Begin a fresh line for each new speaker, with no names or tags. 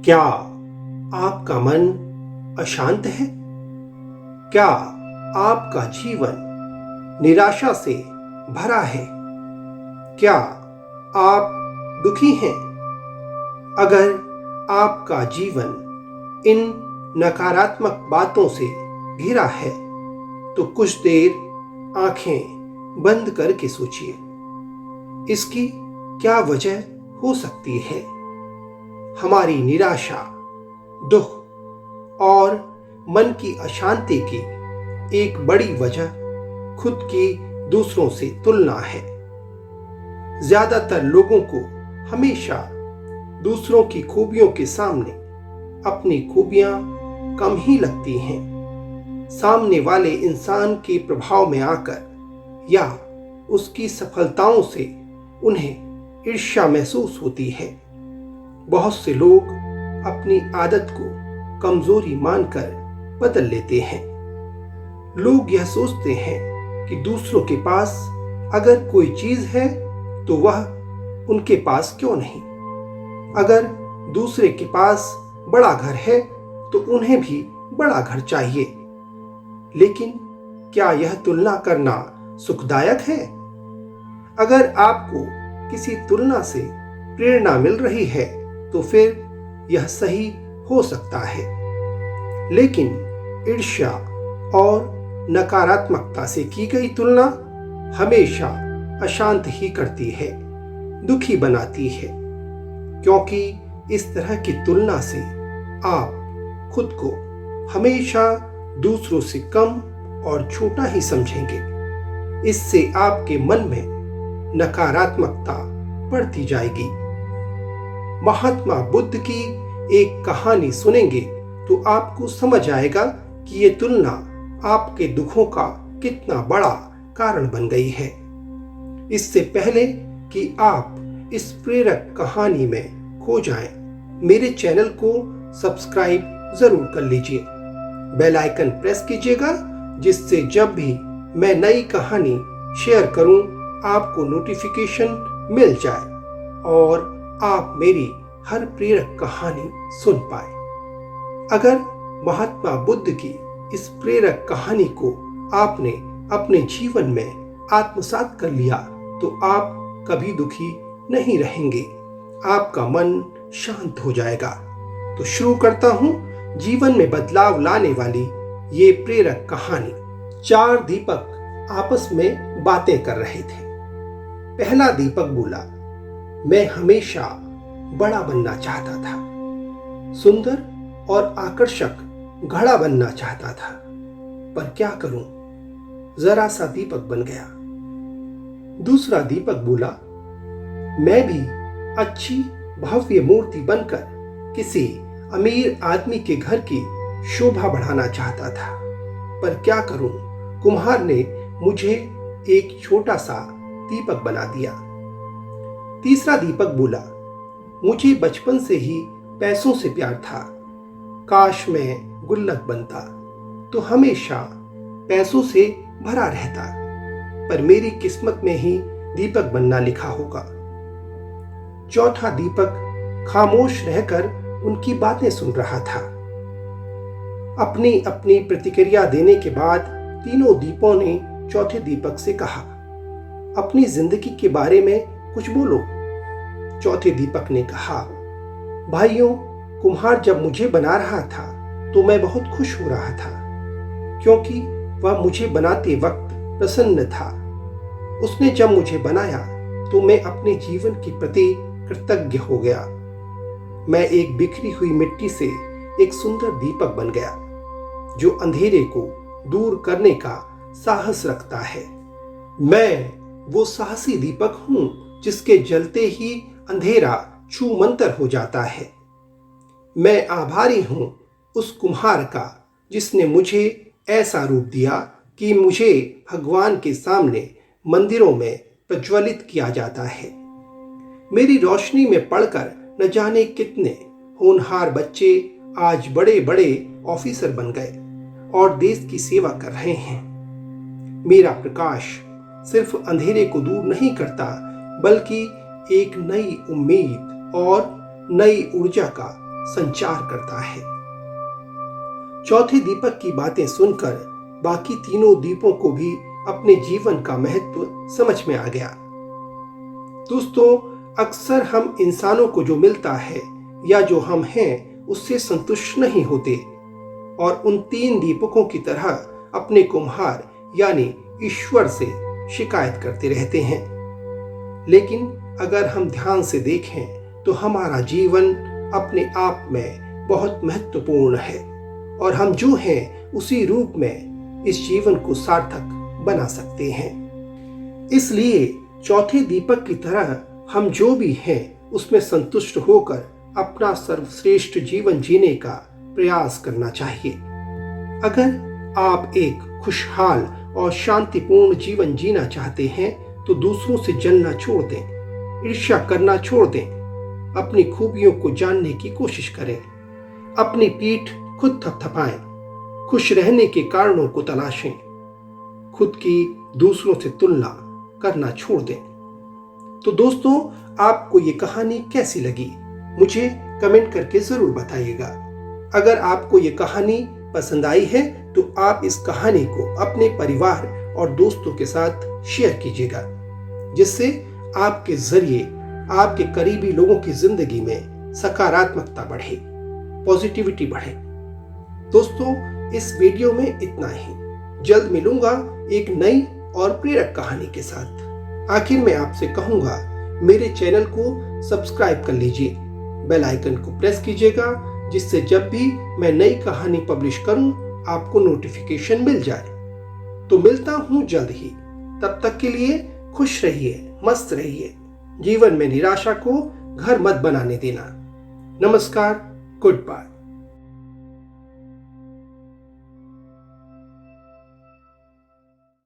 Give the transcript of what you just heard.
क्या आपका मन अशांत है? क्या आपका जीवन निराशा से भरा है? क्या आप दुखी हैं? अगर आपका जीवन इन नकारात्मक बातों से घिरा है तो कुछ देर आंखें बंद करके सोचिए, इसकी क्या वजह हो सकती है? हमारी निराशा, दुख और मन की अशांति की एक बड़ी वजह खुद की दूसरों से तुलना है। ज्यादातर लोगों को हमेशा दूसरों की खूबियों के सामने अपनी खूबियां कम ही लगती हैं। सामने वाले इंसान के प्रभाव में आकर या उसकी सफलताओं से उन्हें ईर्ष्या महसूस होती है। बहुत से लोग अपनी आदत को कमजोरी मानकर बदल लेते हैं। लोग यह सोचते हैं कि दूसरों के पास अगर कोई चीज है तो वह उनके पास क्यों नहीं। अगर दूसरे के पास बड़ा घर है तो उन्हें भी बड़ा घर चाहिए। लेकिन क्या यह तुलना करना सुखदायक है? अगर आपको किसी तुलना से प्रेरणा मिल रही है तो फिर यह सही हो सकता है। लेकिन ईर्ष्या और नकारात्मकता से की गई तुलना हमेशा अशांत ही करती है, दुखी बनाती है, क्योंकि इस तरह की तुलना से आप खुद को हमेशा दूसरों से कम और छोटा ही समझेंगे। इससे आपके मन में नकारात्मकता बढ़ती जाएगी। महात्मा बुद्ध की एक कहानी सुनेंगे तो आपको समझ आएगा कि ये तुलना आपके दुखों का कितना बड़ा कारण बन गई है। इससे पहले कि आप इस प्रेरक कहानी में खो जाएं, मेरे चैनल को सब्सक्राइब जरूर कर लीजिए। बेल आइकन प्रेस कीजिएगा, जिससे जब भी मैं नई कहानी शेयर करूं आपको नोटिफिकेशन मिल जाए और आप मेरी हर प्रेरक कहानी सुन पाए। अगर महात्मा बुद्ध की इस प्रेरक कहानी को आपने अपने जीवन में आत्मसात कर लिया तो आप कभी दुखी नहीं रहेंगे, आपका मन शांत हो जाएगा। तो शुरू करता हूं जीवन में बदलाव लाने वाली ये प्रेरक कहानी। 4 दीपक आपस में बातें कर रहे थे। पहला दीपक बोला, मैं हमेशा बड़ा बनना चाहता था, सुंदर और आकर्षक घड़ा बनना चाहता था, पर क्या करूं, जरा सा दीपक बन गया। दूसरा दीपक बोला, मैं भी अच्छी भव्य मूर्ति बनकर किसी अमीर आदमी के घर की शोभा बढ़ाना चाहता था, पर क्या करूं, कुम्हार ने मुझे एक छोटा सा दीपक बना दिया। तीसरा दीपक बोला, मुझे बचपन से ही पैसों से प्यार था, काश मैं गुल्लक बनता तो हमेशा पैसों से भरा रहता, पर मेरी किस्मत में ही दीपक बनना लिखा होगा। चौथा दीपक खामोश रहकर उनकी बातें सुन रहा था। अपनी अपनी प्रतिक्रिया देने के बाद तीनों दीपों ने चौथे दीपक से कहा, अपनी जिंदगी के बारे में कुछ बोलो। चौथे दीपक ने कहा, भाइयों, कुम्हार जब मुझे बना रहा था तो मैं बहुत खुश हो रहा था, क्योंकि वह मुझे बनाते वक्त प्रसन्न था। उसने जब मुझे बनाया तो मैं अपने जीवन के प्रति कृतज्ञ हो गया। मैं एक बिखरी हुई मिट्टी से एक सुंदर दीपक बन गया, जो अंधेरे को दूर करने का साहस रखता है। मैं वो साहसी दीपक हूं जिसके जलते ही अंधेरा छूमंतर हो जाता है। मैं आभारी हूं उस कुम्हार का जिसने मुझे ऐसा रूप दिया कि मुझे भगवान के सामने मंदिरों में प्रज्वलित किया जाता है। मेरी रोशनी में पढ़कर न जाने कितने होनहार बच्चे आज बड़े बड़े ऑफिसर बन गए और देश की सेवा कर रहे हैं। मेरा प्रकाश सिर्फ अंधेरे को दूर नहीं करता, बल्कि एक नई उम्मीद और नई ऊर्जा का संचार करता है। चौथे दीपक की बातें सुनकर बाकी तीनों दीपों को भी अपने जीवन का महत्व समझ में आ गया। दोस्तों, अक्सर हम इंसानों को जो मिलता है या जो हम हैं उससे संतुष्ट नहीं होते और उन तीन दीपकों की तरह अपने कुम्हार यानी ईश्वर से शिकायत करते रहते हैं। लेकिन अगर हम ध्यान से देखें तो हमारा जीवन अपने आप में बहुत महत्वपूर्ण है और हम जो हैं उसी रूप में इस जीवन को सार्थक बना सकते हैं। इसलिए चौथे दीपक की तरह हम जो भी हैं उसमें संतुष्ट होकर अपना सर्वश्रेष्ठ जीवन जीने का प्रयास करना चाहिए। अगर आप एक खुशहाल और शांतिपूर्ण जीवन जीना चाहते हैं तो दूसरों से जलना छोड़ दें, ईर्ष्या करना छोड़ दें, अपनी खूबियों को जानने की कोशिश करें, अपनी पीठ खुद थपथपाएं, खुश रहने के कारणों को तलाशें, खुद की दूसरों से तुलना करना छोड़ दें। तो दोस्तों, आपको ये कहानी कैसी लगी मुझे कमेंट करके जरूर बताइएगा। अगर आपको ये कहानी पसंद आई है तो आप इस कहानी को अपने परिवार और दोस्तों के साथ शेयर कीजिएगा, जिससे आपके जरिए आपके करीबी लोगों की जिंदगी में सकारात्मकता बढ़े, पॉजिटिविटी बढ़े। दोस्तों, इस वीडियो में इतना ही। जल्द मिलूंगा एक नई और प्रेरक कहानी के साथ। आखिर में आपसे कहूंगा, मेरे चैनल को सब्सक्राइब कर लीजिए, बेल आइकन को प्रेस कीजिएगा, जिससे जब भी मैं नई कहानी पब्लिश करूं आपको नोटिफिकेशन मिल जाए। तो मिलता हूं जल्द ही। तब तक के लिए खुश रहिए, मस्त रहिए। जीवन में निराशा को घर मत बनाने देना। नमस्कार, गुड बाय।